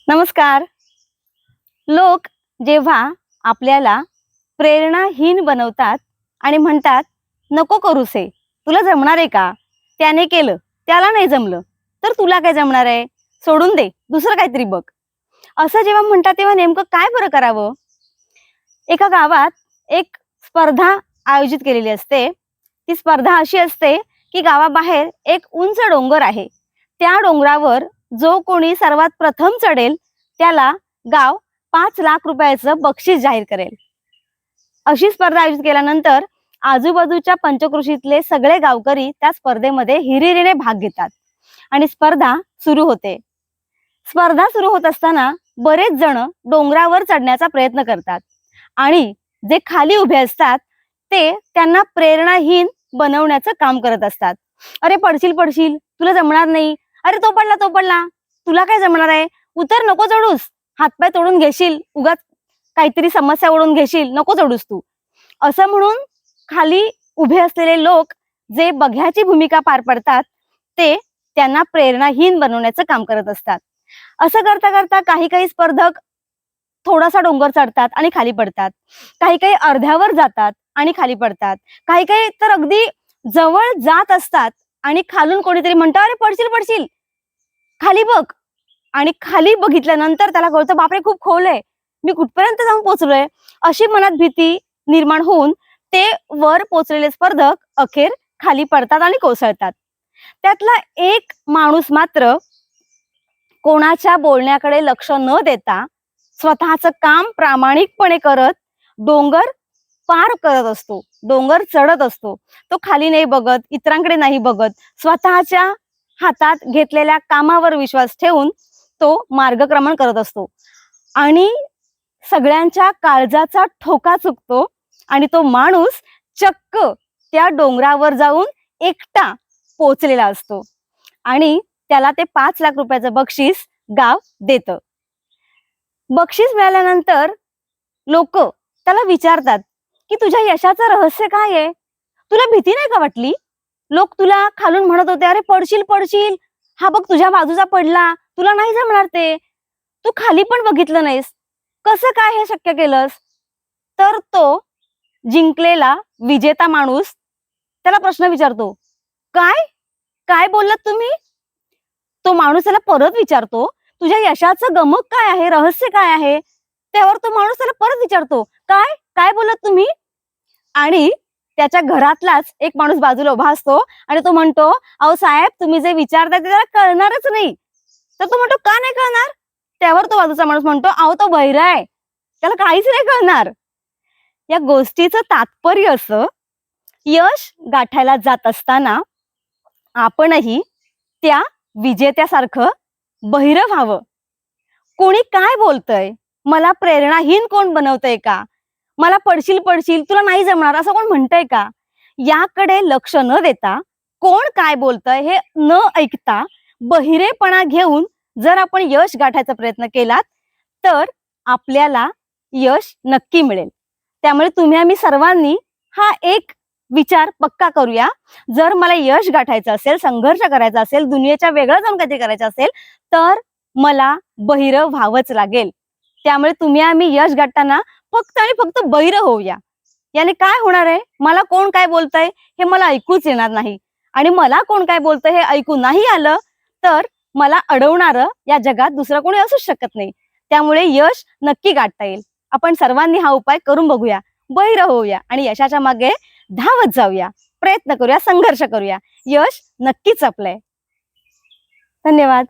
नमस्कार. लोक जेव्हा आपल्याला प्रेरणाहीन बनवतात आणि म्हणतात नको करूस हे, तुला जमणार आहे का? त्याने केलं, त्याला नाही जमलं, तर तुला काय जमणार आहे? सोडून दे, दुसरं काहीतरी बघ. असं जेव्हा म्हणतात तेव्हा नेमकं काय बरं करावं? एका गावात एक स्पर्धा आयोजित केलेली असते. ती स्पर्धा अशी असते की गावाबाहेर एक उंच डोंगर आहे. त्या डोंगरावर जो कोणी सर्वात प्रथम चढेल त्याला गाव 5 लाख रुपयाचं बक्षीस जाहीर करेल. अशी स्पर्धा आयोजित केल्यानंतर आजूबाजूच्या पंचक्रोशीतले सगळे गावकरी त्या स्पर्धेमध्ये हिरिरीने भाग घेतात आणि स्पर्धा सुरू होते. स्पर्धा सुरू होत असताना बरेच जण डोंगरावर चढण्याचा प्रयत्न करतात आणि जे खाली उभे असतात ते त्यांना प्रेरणाहीन बनवण्याचं काम करत असतात. अरे पडशील पडशील, तुला जमणार नाही. अरे तो पडला तो पडला, तुला काय जमणार आहे? उतर, नको चढूस. हातपाय तोडून घेशील, उगाच काहीतरी समस्या ओढून घेशील, नको चढूस तू. असं म्हणून खाली उभे असलेले लोक जे बघ्याची भूमिका पार पडतात ते त्यांना प्रेरणाहीन बनवण्याचं काम करत असतात. असं करता करता काही काही स्पर्धक थोडासा डोंगर चढतात आणि खाली पडतात. काही काही अर्ध्यावर जातात आणि खाली पडतात. काही काही तर अगदी जवळ जात असतात आणि खालून कोणीतरी म्हणतं अरे पडशील पडशील, खाली बघ. आणि खाली बघितल्यानंतर त्याला कळतं बापरे खूप खोल आहे, मी कुठपर्यंत जाऊन पोहोचलोय. अशी मनात भीती निर्माण होऊन ते वर पोहोचलेले स्पर्धक अखेर खाली पडतात आणि कोसळतात. त्यातला एक माणूस मात्र कोणाच्या बोलण्याकडे लक्ष न देता स्वतःचं काम प्रामाणिकपणे करत डोंगर पार करत असतो, डोंगर चढत असतो. तो खाली नाही बघत, इतरांकडे नाही बघत, स्वतःच्या हातात घेतलेल्या कामावर विश्वास ठेवून तो मार्गक्रमण करत असतो आणि सगळ्यांच्या काळजाचा ठोका चुकतो आणि तो माणूस चक्क त्या डोंगरावर जाऊन एकटा पोचलेला असतो आणि त्याला ते 5 लाख रुपयाचं बक्षीस गाव देतं. बक्षीस मिळाल्यानंतर लोक त्याला विचारतात की तुझ्या यशाचं रहस्य काय आहे? तुला भीती नाही का वाटली? लोक तुला खालून म्हणत होते अरे पडशील पडशील, हा बघ तुझ्या बाजूचा पडला, तुला नाही जमणार ते, तू खाली पण बघितलं नाहीस, कसं काय हे शक्य केलंस? तर तो जिंकलेला विजेता माणूस त्याला प्रश्न विचारतो, काय काय बोललात तुम्ही? तो माणूस त्याला परत विचारतो तुझ्या यशाचं गमक काय आहे, रहस्य काय आहे? त्यावर तो माणूस त्याला परत विचारतो काय काय बोललात तुम्ही? आणि त्याच्या घरातलाच एक माणूस बाजूला उभा असतो आणि तो म्हणतो अहो साहेब, तुम्ही जे विचारताय ते त्याला कळणारच नाही. तर तो म्हणतो का नाही कळणार? त्यावर तो बाजूचा माणूस म्हणतो अहो तो बहिरा आहे, त्याला काहीच नाही कळणार. या गोष्टीचं तात्पर्य असं, यश गाठायला जात असताना आपणही त्या विजेत्यासारखं बहिरं व्हावं. कोणी काय बोलतंय, मला प्रेरणाहीन कोण बनवतंय का, मला पडशील पडशील, तुला नाही जमणार असं कोण म्हणतंय का, याकडे लक्ष न देता कोण काय बोलतंय हे न ऐकता बहिरेपणा घेऊन जर आपण यश गाठायचा प्रयत्न केलात तर आपल्याला यश नक्की मिळेल. त्यामुळे तुम्ही आम्ही सर्वांनी हा एक विचार पक्का करूया. जर मला यश गाठायचं असेल, संघर्ष करायचा असेल, दुनियेच्या वेगळं जाऊन काहीतरी करायचं असेल तर मला बहिरं व्हावंच लागेल. त्यामुळे तुम्ही आम्ही यश गाठताना फक्त आणि फक्त बहिरं होऊया. याने काय होणार आहे, मला कोण काय बोलतंय हे मला ऐकूच येणार नाही आणि मला कोण काय बोलतंय हे ऐकू नाही आलं तर मला अडवणारं या जगात दुसरं कोणी असूच शकत नाही. त्यामुळे यश नक्की गाठता येईल. आपण सर्वांनी हा उपाय करून बघूया, बहिरं होऊया आणि यशाच्या मागे धावत जाऊया, प्रयत्न करूया, संघर्ष करूया. यश नक्कीच आपलंय. धन्यवाद.